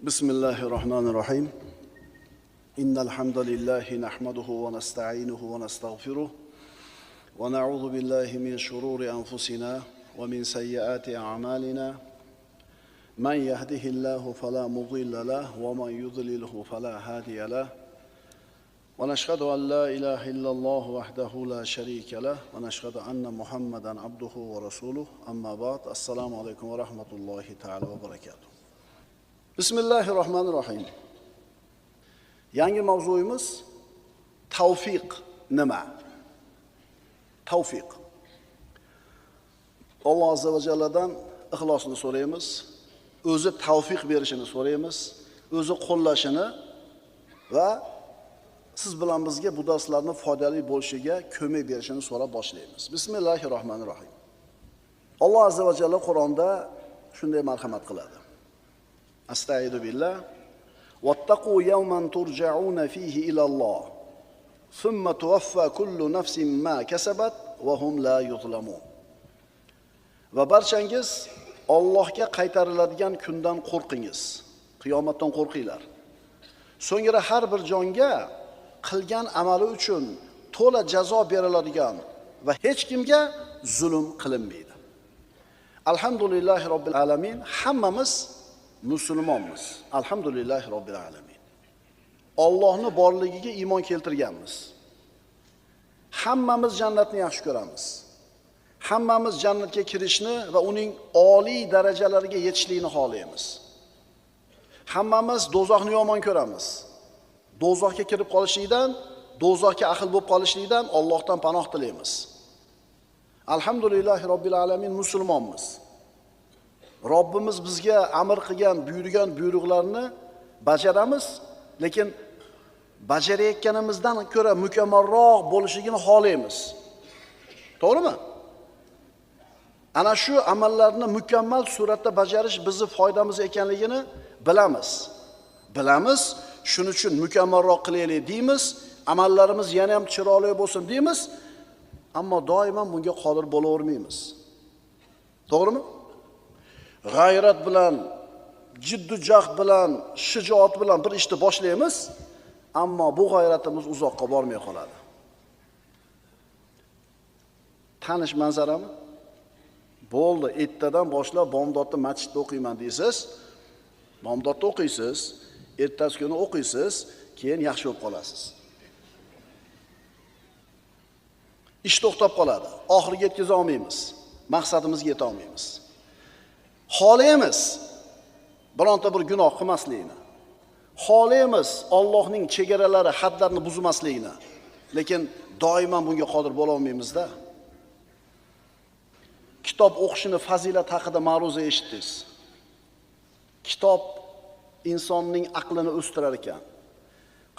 بسم الله الرحمن الرحيم إن الحمد لله نحمده ونستعينه ونستغفره ونعوذ بالله من شرور أنفسنا ومن سيئات أعمالنا من يهده الله فلا مضل له ومن يضلله فلا هادي له ونشهد أن لا إله إلا الله وحده لا شريك له ونشهد أن محمدا عبده ورسوله أما بعد السلام عليكم ورحمة الله تعالى وبركاته Bismillahirrahmanirrahim. Yangi mavzuyimiz tavfiq nima? Tavfiq. Alloh azza va jalladan ixlosni so'raymiz, o'zi tavfiq berishini so'raymiz, o'zi qo'llashini va siz bilan bizga bu darslarning foydali bo'lishiga ko'mak berishini so'rab boshlaymiz. Bismillahirrahmanirrahim. Alloh azza va jalla Qur'onda shunday marhamat qiladi. Astagfiru billah. Wattaqu yawman turja'una fihi ila Allah. Thumma tuwaffa kullu nafsin ma kasabat wa hum la yuzlamun. Va barchangiz Allohga qaytariladigan kundan qo'rqingiz. Qiyomatdan qo'rqinglar. So'ngra har bir jonga qilgan amali uchun to'la jazo beriladigan va hech kimga zulm qilinmaydi. Alhamdulillahi robbil alamin. Hammamiz musulmonmiz. Alhamdulillahi robbil alamin. Allohning borligiga iymon keltirganmiz. Hammamiz jannatni yaxshi ko'ramiz. Hammamiz jannatga kirishni va uning oliy darajalariga yetishlikni xohlaymiz. Hammamiz do'zaxni yomon ko'ramiz. Do'zaxga kirib qolishlikdan, do'zaxga ahil bo'lib qolishlikdan Allohdan panoh tilaymiz. Alhamdulillahi robbil alamin musulmonmiz. Robbimiz bizga amr qilgan, buyurgan buyruqlarni bajaramiz, lekin bajarayotganimizdan ko'ra mukammalroq bo'lishligini xohlaymiz. To'g'rimi? Ana shu amallarni mukammal suratda bajarish bizning foydamiz ekanligini bilamiz. Bilamiz, shuning uchun mukammalroq qilaylik deymiz, amallarimiz yana ham chiroyli bo'lsin deymiz, ammo doimo bunga qodir bo'lavermaymiz. To'g'rimi? G'ayrat bilan, jiddu jahd bilan, shijoat bilan bir ishni boshlaymiz, ammo bu g'ayratimiz uzoqqa bormay qoladi. Tanish manzarami? Bo'ldi, ertadan boshlab bomdodda masjidda o'qiyman deysiz. Bomdodda o'qiysiz, ertasi kuni o'qiysiz, keyin yaxshi bo'lib qolasiz. Ish to'xtab qoladi. Oxiriga yetkaza olmaymiz. Maqsadimizga yeta olmaymiz. Xohlaymiz bironta bir gunoh qilmaslikni. Xohlaymiz Allohning chegaralari, hadlarini buzmaslikni. Lekin doimo bunga qodir bo'la olmaymiz-da. Kitob o'qishini fazilat haqida ma'ruza eshitdingiz. Kitob insonning aqlini o'stirar ekan.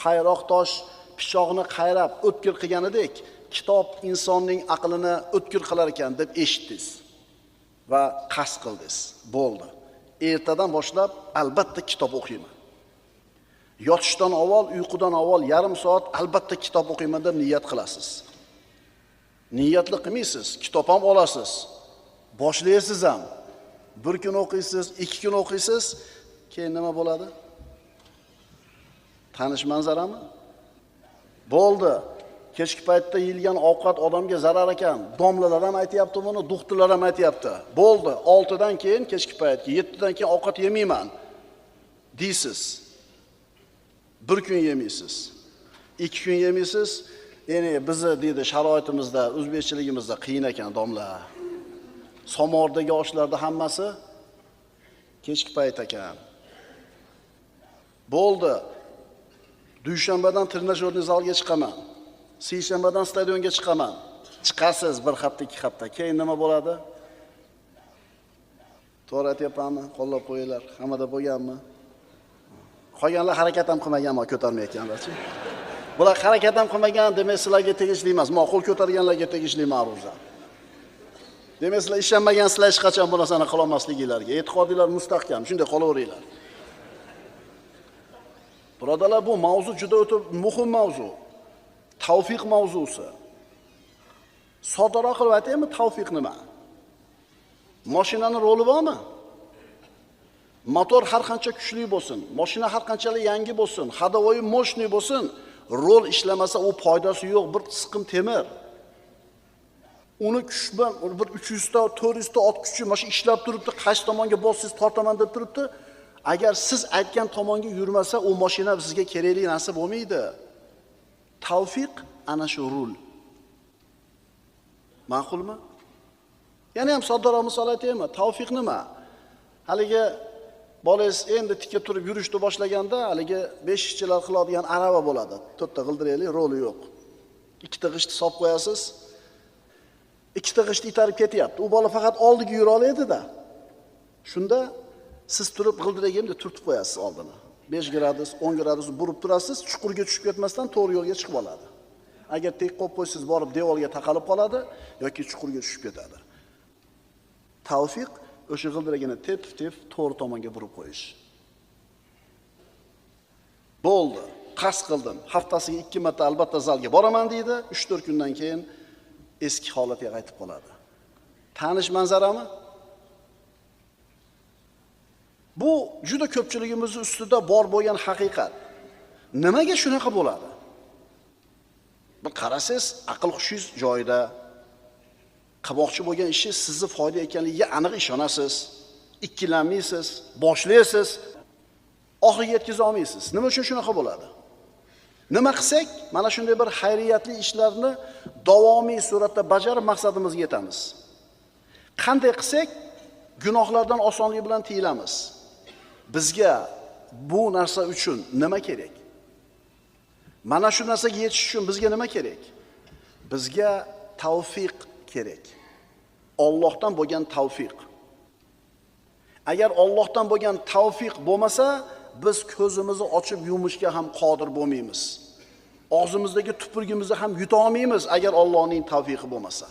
Qayroq tosh pichoqni qayrab o'tkir qilganidek, kitob insonning aqlini o'tkir qilar ekan deb eshitdingiz. Va qasd qildingiz. Bo'ldi. Ertadan boshlab albatta kitob o'qiyman. Yotishdan avval, uyqudan avval yarim soat albatta kitob o'qiyman deb niyat qilasiz. Niyatli qilmaysiz, kitob ham olasiz. Boshlaysiz ham. Bir kun o'qiysiz, 2 kun o'qiysiz, keyin nima bo'ladi? Tanish manzarami? Bo'ldi. Kechki paytda yeyilgan ovqat odamga zarar ekan. Domlalar ham aytayapti buni, doktorlar ham aytayapti. Bo'ldi, 6 dan keyin kechki payt, 7 dan keyin ovqat yemayman deysiz. Bir kun yemaysiz. 2 kun yemaysiz. Ya'ni bizni deydi sharoitimizda, o'zbekchiligimizda qiyin ekan domla. Somordagi oshlarda hammasi kechki payt ekan. Bo'ldi. Dushanbadan trenajyorniy zalga chiqaman. Seshanbadan stadionga chiqaman. Chiqasiz 1 hafta, 2 hafta. Keyin nima bo'ladi? To'g'ri aytyapmanmi? Qo'llab qo'yinglar. Hammada bo'lganmi? Qolganlar harakat ham qilmaganmi, ko'tarmayotganlarchi? Bular harakat ham qilmagan, demak sizlarga tegishli emas. Ma'qul ko'targanlarga tegishli ma'ruza. Demak sizlar ishlanmagan, sizlar hech qachon bu narsani qila olmasliginglarga. E'tiqodinglar mustahkam, shunday qolaveringlar. Birodalar, bu mavzu juda o'ta muhim mavzu. Tavfiq mavzusi. Soddaroq qilib aytaymi, tavfiq nima? Mashinaning roli bormi? motor har qancha kuchli bo'lsin, mashina har qanchalik yangi bo'lsin, hadovoyi moshni bo'lsin, rol ishlamasa u foydasi yo'q, bir siqim temir. Uni kuch bilan bir 300 ta, 400 ta ot kuchi mana shu ishlab turibdi, qaysi tomonga bossiz tortaman deb turibdi. Agar siz aytgan tomonga yurmasa, u mashina sizga kerakli narsa bo'lmaydi. Tavfiq ana shu rul. Ma'qulmi? Yana ham soddaroq misol aytaymi? Tavfiq nima? Haligi bolangiz endi tikka turib yurishni boshlaganda, haligi 5 ishchilar qiladigan arava bo'ladi. 4 ta g'ildirakli, roli yo'q. 2 ta g'ishtni solib qo'yasiz. 2 ta g'isht itarib ketyapti. U bola faqat oldiga yura oladi-da. Shunda siz turib g'ildiragimni turtib qo'yasiz oldini. 5 gradus, 10 gradus burib turasiz, chuqurga tushib ketmasdan to'g'ri yo'lga chiqib oladi. Agar tek qo'yib qo'ysiz, borib devorga taqalib qoladi yoki chuqurga tushib ketadi. Tavfiq o'sha g'ildiragini tep to'g'ri tomonga burib qo'yish. Bo'ldi, qasd qildim. Haftasiga 2 marta albatta zalga boraman deydi. 3-4 kundan keyin eski holatiga qaytib qoladi. Tanish manzarami? Bu juda ko'pchiligimiz ustida bor bo'lgan haqiqat. Nimaga shunaqa bo'ladi? Bir qarasangiz, aql xushingiz joyida. Qilmoqchi bo'lgan ishi sizni foyda ekanligiga aniq ishonasiz. Ikkilanmaysiz, boshlaysiz, oxiriga yetkiza olmaysiz. Nima uchun shunaqa bo'ladi? Nima qilsak, mana shunday bir xayriyatli ishlarni davomiy suratda bajarib maqsadimizga yetamiz. Qanday qilsak, gunohlardan osonlik bilan tiyilamiz. Bizga bu narsa uchun nima kerak? Mana shu narsaga yetish uchun bizga nima kerak? Bizga tavfiq kerak. Allohdan bo'lgan tavfiq. Agar Allohdan bo'lgan tavfiq bo'lmasa, biz ko'zimizni ochib yumishga ham qodir bo'lmaymiz. Og'zimizdagi tupurgimizni ham yuta olmaymiz agar Allohning tavfiqi bo'lmasa.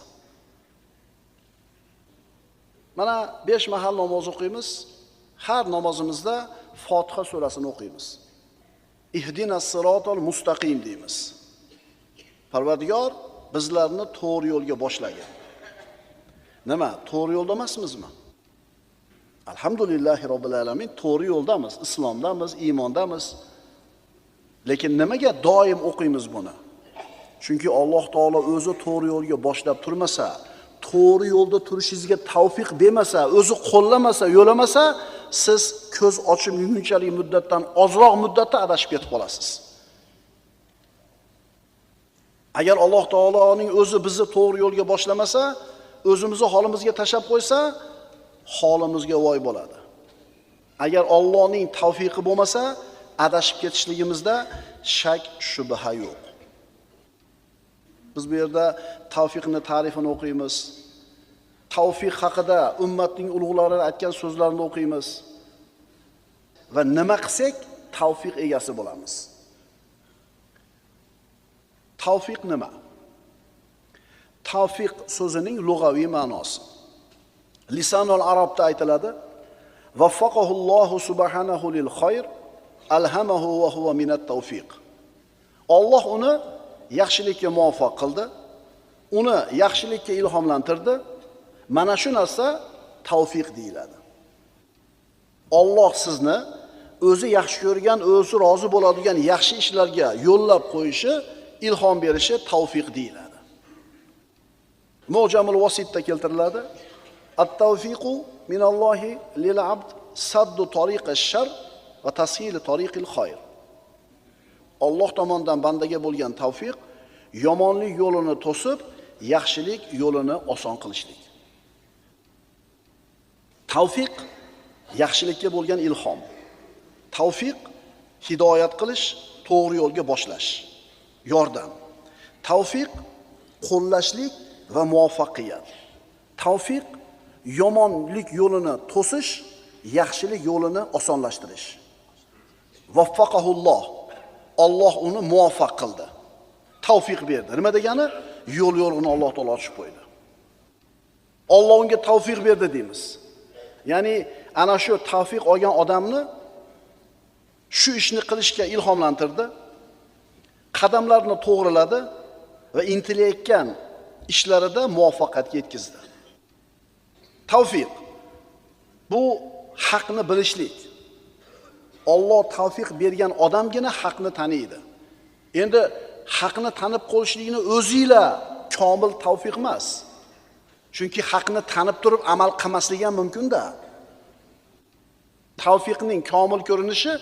Mana 5 mahal namoz o'qiymiz. Har namozimizda Fotiha surasini o'qiymiz. Ihdinas siratal mustaqim deymiz. Parvardigor bizlarni to'g'ri yo'lga boshlagin. Nima? To'g'ri yo'lda emasmizmi? Alhamdulillahi robbil alamin, to'g'ri yo'ldamiz, islomdamiz, iymondamiz. Lekin nimaga doim o'qiymiz buni? Chunki Alloh taolo o'zi to'g'ri yo'lga boshlab turmasa, to'g'ri yo'lda turishingizga tavfiq bermasa, o'zi qo'llamasa, yo'lamasa, siz ko'z ochib yumgunchalik muddatdan ozroq muddatda adashib ketib qolasiz. Agar Alloh taoloning o'zi bizni to'g'ri yo'lga boshlamasa, o'zimizni holimizga tashab qo'ysa, holimizga voy bo'ladi. Agar Allohning tavfiqi bo'lmasa, adashib ketishligimizda shak shubha yo'q. Biz bu yerda tavfiqning ta'rifini o'qiymiz. Tavfiq haqida ummatning ulug'lari aytgan so'zlarini o'qiymiz. Va nima qilsak, tavfiq egasi bo'lamiz. Tavfiq nima? Tavfiq so'zining lug'aviy ma'nosi. Lisanul arabda aytiladi: "Vaffaqahullohu subhanahu lil khayr, alhamahu va huwa minat tawfiq." Alloh uni yaxshilikka muvaffaq qildi, uni yaxshilikka ilhomlantirdi. Mana shu narsa tavfiq deyiladi. Alloh sizni o'zi yaxshi ko'rgan, o'zi rozi bo'ladigan yaxshi ishlarga yo'llab qo'yishi, ilhom berishi tavfiq deyiladi. Mu'jamul Vasitda keltiriladi: "At-tawfiqu minallohi lil 'abd saddu tariqash shar va tashil tariqil khayr." Alloh tomonidan bandaga bo'lgan tavfiq yomonlik yo'lini to'sib, yaxshilik yo'lini oson qilishlik. Tavfiq yaxshilikka bo'lgan ilhom. Tavfiq hidoyat qilish, to'g'ri yo'lga boshlash, yordam. Tavfiq qo'llashlik va muvaffaqiyat. Tavfiq yomonlik yo'lini to'sish, yaxshilik yo'lini osonlashtirish. Vaffaqahulloh, Alloh uni muvaffaq qildi. Tavfiq berdi. Nima degani? Yo'l yo'rg'ini Alloh taolo ochib qo'ydi. Alloh unga tavfiq berdi deymiz. Ya'ni ana shu tavfiq olgan odamni shu ishni qilishga ilhomlantirdi, qadamlarini to'g'riladi va intilayotgan ishlarida muvaffaqiyatga yetkazdi. Tavfiq bu haqni bilishlik. Alloh tavfiq bergan odamgina haqni taniydi. Endi haqni tanib qo'yishlikni o'zinglar komil tavfiq emas. Chunki haqni tanib turib amal qilmaslik ham mumkin-da. Tavfiqning komil ko'rinishi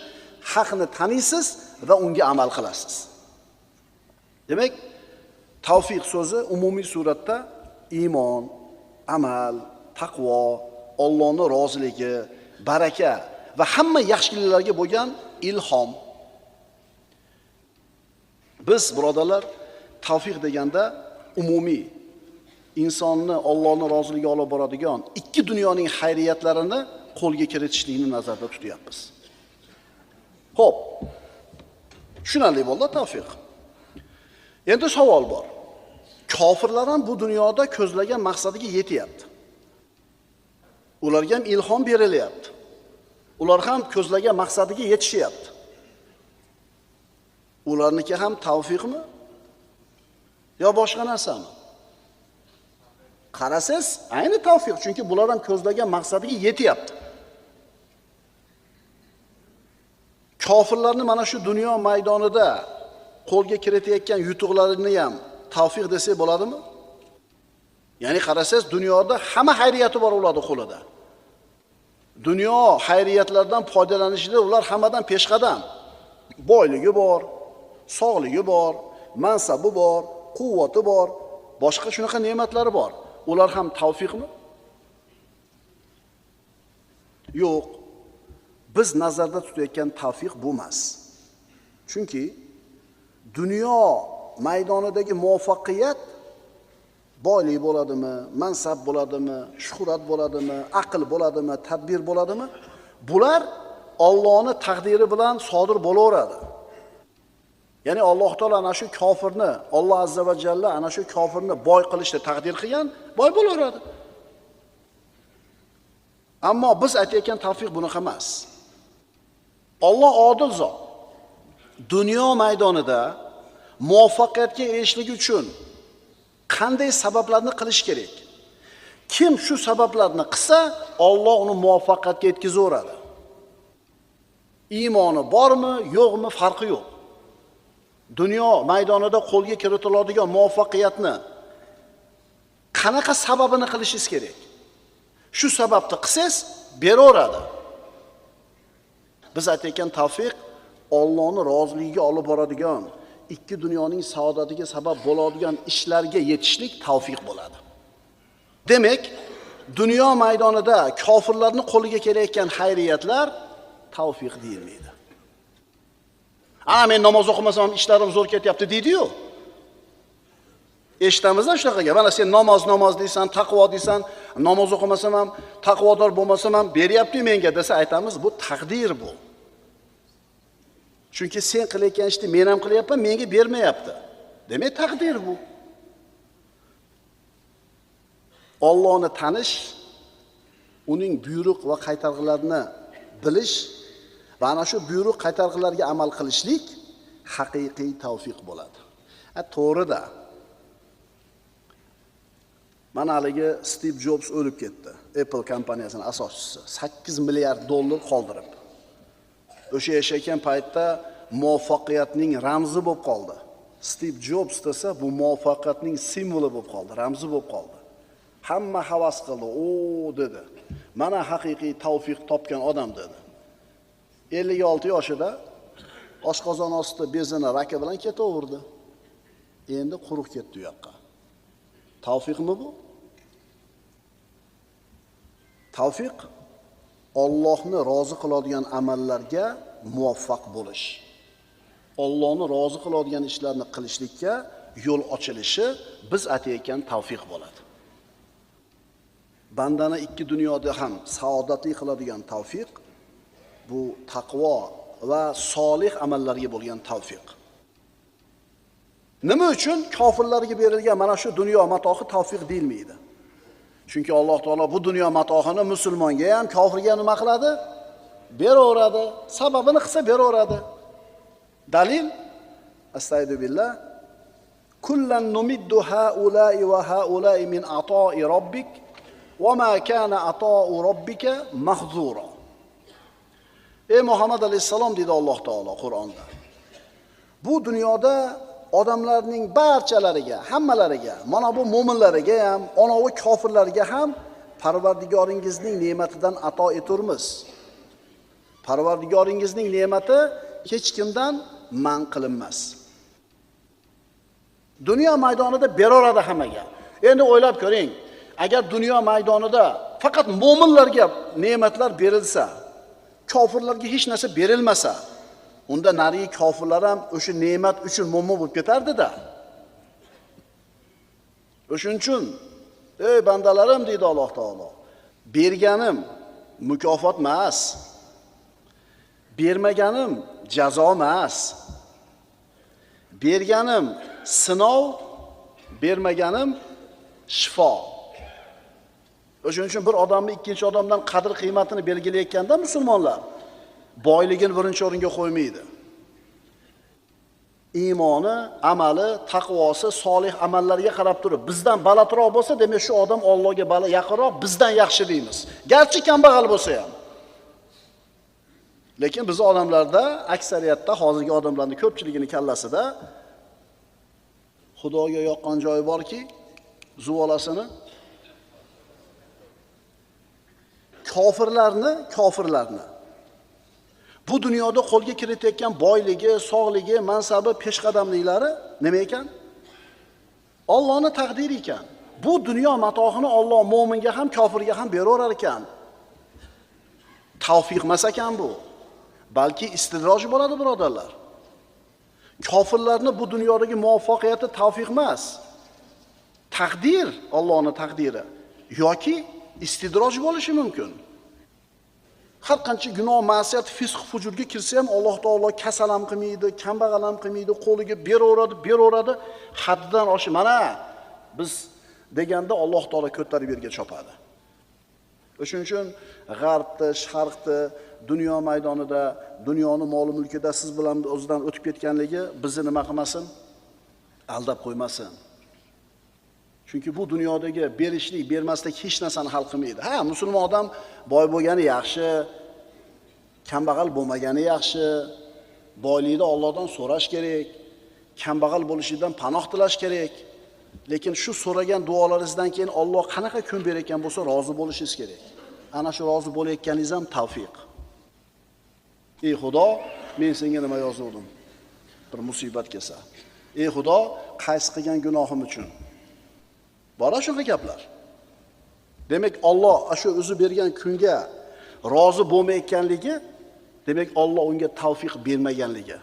haqni taniysiz va unga amal qilasiz. Demak, tavfiq so'zi umumiy suratda iymon, amal, taqvo, Allohning roziligi, baraka va hamma yaxshiliklarga bo'lgan ilhom. Biz birodarlar tavfiq deganda umumiy insonni Allohning roziligiga olib boradigan ikki dunyoning xayriyatlarini qo'lga kiritishlikni nazarda tutyapmiz. Xo'p. Tushunarli bo'ldi tavfiq. Endi savol bor. Kofirlar ham bu dunyoda ko'zlagan maqsadiga yetyapti. Ularga ham ilhom berilyapti. Ular ham ko'zlagan maqsadiga yetishyapti. Ularniki ham tavfiqmi? Yo boshqa narsami? Qarasangiz, ayni tavfiq, chunki bular ham ko'zlagan maqsadiga yetyapti. Kofirlarni mana shu dunyo maydonida qo'lga kiritayotgan yutuqlarini ham tavfiq desak bo'ladimi? Ya'ni qarasangiz, dunyoda hamma xayriyati bor ularning qo'lida. Dunyo xayriyatlaridan foydalanishida ular hammadan peshqadam. Boyligi bor, sog'ligi bor, mansabi bor, quvvati bor, boshqa shunaqa ne'matlari bor. Ular ham tavfiqmi? Yo'q. Biz nazarda tutayotgan tavfiq bu emas. Chunki dunyo maydonidagi muvaffaqiyat boylik bo'ladimi, mansab bo'ladimi, shuhrat bo'ladimi, aql bo'ladimi, tadbir bo'ladimi? Bular Allohning taqdiri bilan sodir bo'laveradi. Ya'ni Alloh taolo ana shu kofirni, Alloh azza va jalla ana shu kofirni boy qilishni taqdir qilgan, boy bo'laveradi. Ammo biz aytayotgan tavfiq bunaqa emas. Alloh odil zot. Dunyo maydonida muvaffaqiyatga erishishlik uchun qanday sabablarni qilish kerak? Kim shu sabablarni qilsa, Alloh uni muvaffaqiyatga yetkazaveradi. Iymoni bormi, yo'qmi farqi yo'q. Dunyo maydonida qo'lga kiritiladigan muvaffaqiyatni qanaqa sababini qilishingiz kerak? Shu sababni qilsangiz, beraveradi. Biz aytayotgan tavfiq Allohning roziligiga olib boradigan, ikki dunyoning saodatiga sabab bo'ladigan ishlarga yetishlik tavfiq bo'ladi. Demak, dunyo maydonida kofirlarning qo'liga kelayotgan xayriyatlar tavfiq deyilmaydi. Men namoz o'qimasam ham ishlarim zo'r ketyapti deydi-yu. Eshitamiz shunaqaga. Mana sen namoz deysan, taqvo deysan, namoz o'qimasam ham, taqvodor bo'lmasam ham beryapti menga desa aytamiz, bu taqdir bu. Chunki sen qilayotgan ishni men ham qilyapman, menga bermayapti. Demak, taqdir bu. Allohni tanish, uning buyruq va qaytarg'ilarini bilish va ana shu buyruq qaytarg'ilarga amal qilishlik haqiqiy tavfiq bo'ladi. To'g'ri-da. Mana haligi Steve Jobs o'lib ketdi. Apple kompaniyasining asoschisi 8 milliard dollar qoldirib. O'sha yashayotgan paytda muvaffaqiyatning ramzi bo'lib qoldi. Steve Jobs desa bu muvaffaqiyatning simvoli bo'lib qoldi, ramzi bo'lib qoldi. Hamma havas qildi, dedi. Mana haqiqiy tavfiq topgan odam dedi. 56 yoshida oshqozon osti bezini raki bilan ketaverdi. Endi quruq ketdi u yoqqa. Tavfiqmi bu? Tavfiq Allohni rozi qiladigan amallarga muvaffaq bo'lish. Allohni rozi qiladigan ishlarni qilishlikka yo'l ochilishi biz aytayotgan tavfiq bo'ladi. Bandani ikki dunyoda ham saodatli qiladigan tavfiq bu taqvo va solih amallarga bo'lgan tavfiq. Nima uchun kofirlarga berilgan mana shu dunyo matohi tavfiq deyilmaydi? Chunki Alloh taolo bu dunyo matohini musulmonga ham, kofirga nima qiladi? Beraveradi. Sababini qilsa beraveradi. Dalil: Astagfirullah. Kullan numiddu haula'i va haula'i min ata'i robbik va ma kana ata'u robbika mahzura. Ey Muhammad alayhissalom deydi Alloh taolo Qur'onda. Bu dunyoda odamlarning barchalariga, hammalariga, mana bu mo'minlarga ham, onovi kofirlarga ham Parvardigoringizning ne'matidan ato eturmiz. Parvardigoringizning ne'mati hech kimdan man qilinmas. Dunyo maydonida beroradi hammaga. Endi o'ylab ko'ring, agar dunyo maydonida faqat mo'minlarga ne'matlar berilsa, kofirlarga hech narsa berilmasa, unda narigi kofirlar ham o'sha ne'mat uchun mo'min bo'lib ketardi-da. O'shuning uchun, ey bandalarim deydi Alloh taolo, berganim mukofot emas. Bermaganim jazo emas. Berganim sinov, bermaganim shifo. O'shuning uchun bir odamni ikkinchi odamdan qadr qiymatini belgilayotganda musulmonlar boyligini birinchi o'ringa qo'ymaydi. Iymoni, amali, taqvosi, solih amallarga qarab turib, bizdan balandroq bo'lsa, demak shu odam Allohga yaqinroq, bizdan yaxshi deymiz. Garchi kambag'al bo'lsa ham. Lekin biz odamlarda, aksariyatda hozirgi odamlarning ko'pchiligini kallasida Xudoga yoqqan joyi borki, zuvolasini kofirlarni bu dunyoda qo'lga kiritayotgan boyligi, sog'ligi, mansabi, peshqadamliklari nima ekan? Allohning taqdiri ekan. Bu dunyo matohini Alloh mo'minga ham, kofirga ham beraverar ekan. Tavfiq emas ekan bu. Balki istidroj bo'ladi, birodarlar. Kofirlarni bu dunyodagi muvaffaqiyati tavfiq emas. Taqdir, Allohning taqdiri yoki istidroj bo'lishi mumkin. Har qancha gunoh, ma'siyat, fisq, fujurga kirsa ham Alloh taolo kasal ham qilmaydi, kambag'al ham qilmaydi, qo'liga beraveradi, haddan oshib mana biz deganda Alloh taolo ko'tarib yerga chopadi. O'shuning uchun g'arbda, sharqda, dunyo maydonida, dunyoning mol mulkida siz bilan o'zidan o'tib ketganligi bizni nima qilmasin? Aldab qo'ymasin. Chunki bu dunyodagi berishlik, bermaslik hech narsani hal qilmaydi. Ha, musulmon odam boy bo'lgani yaxshi, kambag'al bo'lmagani yaxshi, boylikni Allohdan so'rash kerak, kambag'al bo'lishidan panoh tilash kerak. Lekin shu so'ragan duolaringizdan keyin Alloh qanaqa kun berayotgan bo'lsa, rozi bo'lishingiz kerak. Ana shu rozi bo'layotganingiz ham tavfiq. Ey Xudo, men senga nima yozuvdim? Bir musibat kelsa. Ey Xudo, qaysi qilgan gunohim uchun? Bora shunaqa gaplar. Demak, Alloh shu o'zi bergan kunga rozi bo'lmayotganligi, demak Alloh unga tavfiq bermaganligi,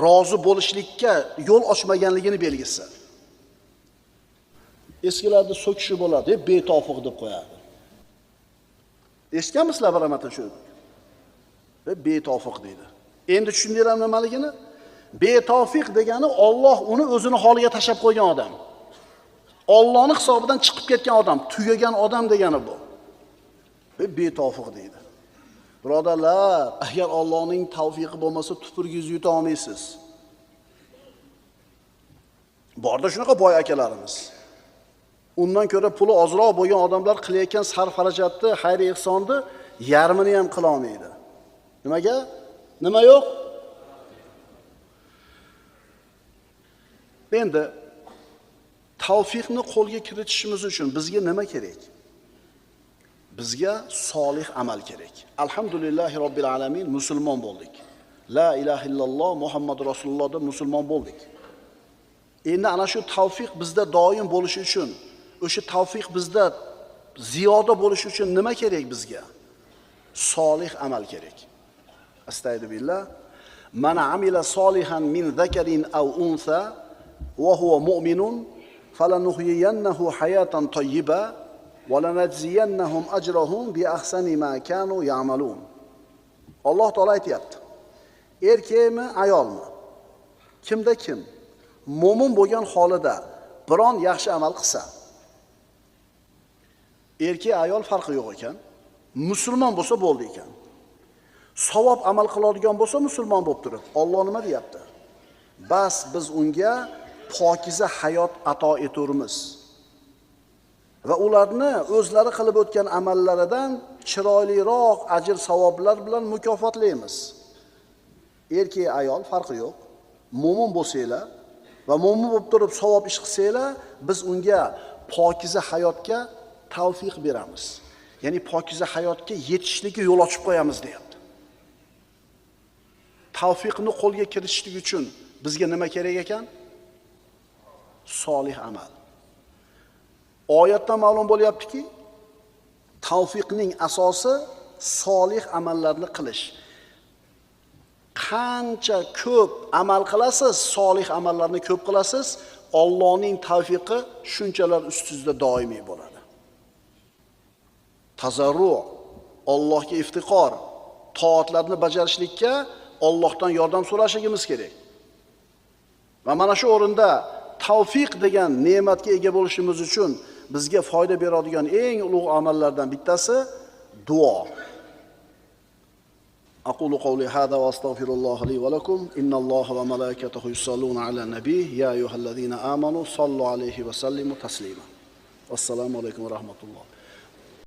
rozi bo'lishlikka yo'l ochmaganligini belgisi. Eskilarda so'kishi bo'ladi, deb betofiq deb qo'yadi. Eshitganmisizlar baramata shu? Deb betofiq deydi. Endi tushundinglarmi nimaligini? Betofiq degani Alloh uni o'zini holiga tashab qo'ygan odam. Allohning hisobidan chiqib ketgan odam, tugagan odam degani bu. Ve betofiq deydi. Birodarlar, agar Allohning tavfiqi bo'lmasa, tupurgingizni yuta olmaysiz. Borda shunaqa boy akalarimiz. Undan ko'ra puli ozroq bo'lgan odamlar qilayotgan sarf-xarajatni, xayr-ehsonni yarmini ham qila olmaydi. Nimaga? Nima yo'q? Endi tavfiqni qo'lga kiritishimiz uchun bizga nima kerak? Bizga solih amal kerak. Alhamdulillahi robbil alamin, musulmon bo'ldik. La ilaha illalloh Muhammad rasululloh deb musulmon bo'ldik. Endi ana shu tavfiq bizda doim bo'lishi uchun, o'sha tavfiq bizda ziyoda bo'lishi uchun nima kerak bizga? Solih amal kerak. Astagfirullah. Man amila solihan min zakarin aw unsa wa huwa mu'minun falanuhyiyannahu hayatan tayyiba wa lanajziyannahum ajrahum bi ahsani ma kanu ya'malun. Alloh taolo aytayapti. Erkakmi, ayolmi? Kimda kim mo'min bo'lgan holida biron yaxshi amal qilsa, erkak ayol farqi yo'q ekan, musulmon bo'lsa bo'ldi ekan. Savob amal qiladigan bo'lsa musulmon bo'lib turib, Alloh nima deyapti? Bas biz unga pokiza hayot ato etamiz. va ularni o'zlari qilib o'tgan amallaridan chiroyliroq ajr savoblar bilan mukofotlaymiz. Erkak ayol farqi yo'q. Mo'min bo'lsanglar va mo'min bo'lib turib savob ish qilsanglar, biz unga pokiza hayotga tavfiq beramiz. Ya'ni pokiza hayotga yetishlikka yo'l ochib qo'yamiz deyapti. Tavfiqni qo'lga kiritishlik uchun bizga nima kerak ekan? Solih amal. Oyatdan ma'lum bo'lyaptiki, tavfiqning asosi solih amallarni qilish. Qancha ko'p amal qilasiz, solih amallarni ko'p qilasiz, Allohning tavfiqi shunchalar ustingizda doimiy bo'ladi. Tazarru, Allohga iftiqor, toatlarni bajarishlikka Allohdan yordam so'rashimiz kerak. Va mana shu o'rinda tavfiq degan ne'matga ega bo'lishimiz uchun bizga foyda beradigan eng ulug' amallardan bittasi duo. Aqulu qawli hada va astaghfirulloh li va lakum. Innalloha va malaikatahu yusalluna ala nabiy ya ayyuhallazina amanu sallu alayhi va sallimu taslima. Assalomu alaykum va rahmatulloh.